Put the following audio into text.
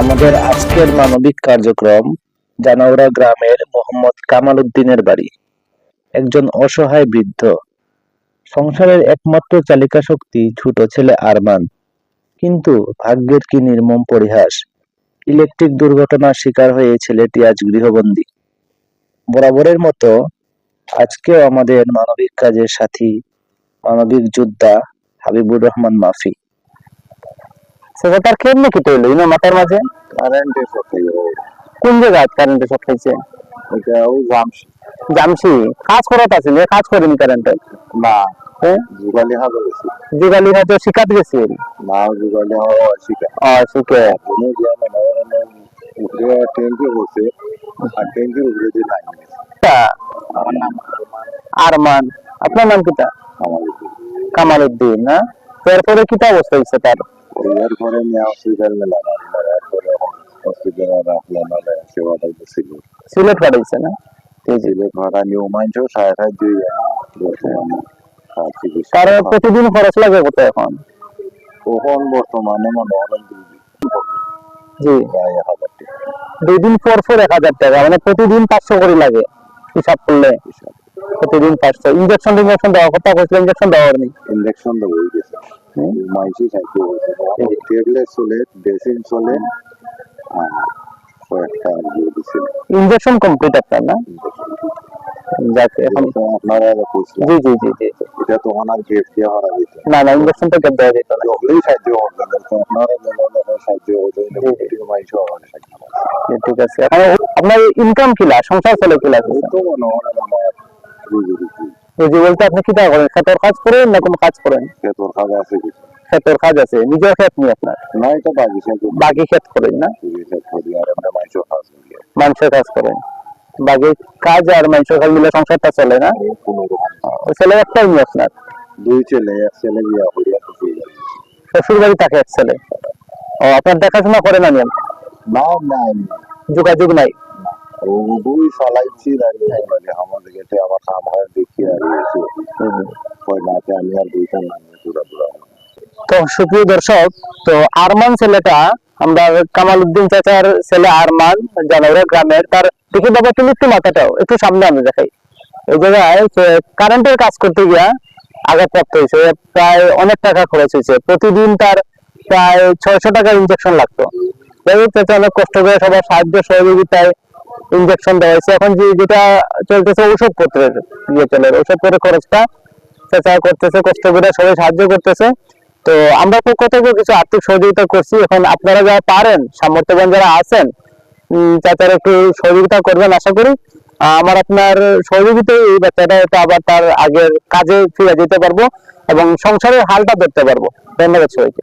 আমাদের আজকের মানবিক কার্যক্রম জানাউড়া গ্রামের মোহাম্মদ কামাল উদ্দিনের বাড়ি। একজন অসহায় বৃদ্ধ, সংসারের একমাত্র চালিকা শক্তি ছোট ছেলে আরমান। কিন্তু ভাগ্যের কি নির্মম পরিহাস, ইলেকট্রিক দুর্ঘটনার শিকার হয়ে ছেলেটি আজ গৃহবন্দী। বরাবরের মতো আজকেও আমাদের মানবিক কাজের সাথী, মানবিক যোদ্ধা হাবিবুর রহমান মাফি। সেটা তার কেমনে কেটে এলো ইনো মাথার মাঝে? কারেন্টের সাথে কোন জায়গায় কারেন্টের শক খাইছে? এটা ওই জামশি জামশি কাজ করাত আছে, কাজ করেনি কারেন্টের? না, হ্যাঁ, যুগালি হাবে গেছি যুগালি হয়তো শিখাত গেছে। না, যুগালি হওয়া শিখা শিখে কোনো দিয়া মানে উপরে ট্যাঙ্কি হচ্ছে আর ট্যাঙ্কির উপরে যে লাইন গেছে। আমার নাম আরমান। আপনার নাম কিটা? আমার কামাল উদ্দিন না? এরপরে কিটা অবস্থা হয়েছে তার? এর পরে নিয়ে হসপিটাল নিলাম, এরপরে হসপিটালে রাখলাম, সেবাটা ছিল সিলেট পাঠাইছে না? সিলেট ভাড়া নিয়ে মানছ 7.5 দুই বর্তমানে তার প্রতিদিন খরচ লাগে কত এখন? তখন বর্তমানে মনে হয় জি, প্রায় 1000 টাকা। 2 দিন পর পর 1000 টাকা, মানে প্রতিদিন 500 করে লাগে হিসাব করলে। প্রতিদিন 500। ইঞ্জেকশন দেওয়া কথা কইছিল, ইঞ্জেকশন দেওয়া হয়নি। ইলেকশন তো হয়ে গেছে, মাইসি সাইকেল হয়েছে, ট্যাবলেট চলে, ড্রেসিং চলে, আর কয়েকটা দিয়ে দিছিল। ইঞ্জেকশন কমপ্লিট আপনার না? যাক এখন তো আপনারা কইছিলেন জি জি জি জি জি। এটা তো ওনার গেট দিয়ে হারা দিতে না না, ইঞ্জেকশন তো গেট দেওয়া যেত না। যখনই সাহায্য করবেন তো আপনারা মনে সাহায্য হতে মাইসি হওয়ার সাহায্য জি, ঠিক আছে। এখন আপনার ইনকাম কিলা, সংসার চলে কিলা? তো মনে হয় আমার রুজি রুজি রুজি বলতে আপনি কিটা করেন? ক্ষেতের কাজ করেন না কোনো কাজ করেন? তোর কাজ আছে কিছু ক্ষেতের কাজ আছে, নিজের ক্ষেত নেই আপনার? না, এটা বাগিচা বাকি ক্ষেত করেন না? করি আর আমরা মাইসি কাজ করি মানুষের কাজ করেন, বাকি কাজ আর মানুষের কাজ মিলে সংসারটা চলে না? কোনো রকম। ওই ছেলে একটাই মেয়ে আপনার? 2 ছেলে, এক ছেলে বিয়া করিয়া শ্বশুর বাড়ি থাকে এক ছেলে। ও, আপনার দেখাশোনা করে না? নিয়ম না না যোগাযোগ নাই? দুই চালাইছি দাঁড়িয়ে আমাদের গেটে আমার কাম হয় দেখি আর নাতে আমি আর দুইটা নামিয়ে পুরা পুরা। তো সুপ্রিয় দর্শক, তো আরমান ছেলেটা, আমরা কামাল উদ্দিন চাচার ছেলে আরমান, জানাউড়া গ্রামের, তার দেখি বাবা তুমি একটু মাথাটাও একটু সামনে আমি দেখাই। এই জায়গায় কারেন্টের কাজ করতে গিয়া আঘাতপ্রাপ্ত হয়েছে, প্রায় অনেক টাকা খরচ হয়েছে। প্রতিদিন তার প্রায় 600 টাকার ইঞ্জেকশন লাগতো। যাই হোক, চাচা অনেক কষ্ট করে সবার সাহায্য সহযোগিতায় ইঞ্জেকশন দেওয়া হয়েছে। এখন যেটা চলতেছে ঔষধ পত্রের ঔষধ পত্রের খরচটা চাচা করতেছে, কষ্ট করে সবাই সাহায্য করতেছে। তো আমরা পক্ষ থেকে কিছু আর্থিক সহযোগিতা করছি। এখন আপনারা যারা পারেন, সামর্থ্যবান যারা আছেন, চাচার একটু সহযোগিতা করবেন আশা করি। আমার আপনার সহযোগিতায় এই বাচ্চাটা আবার তার আগের কাজে ফিরে যেতে পারবো এবং সংসারের হালটা ধরতে পারবো। ধন্যবাদ সবাইকে।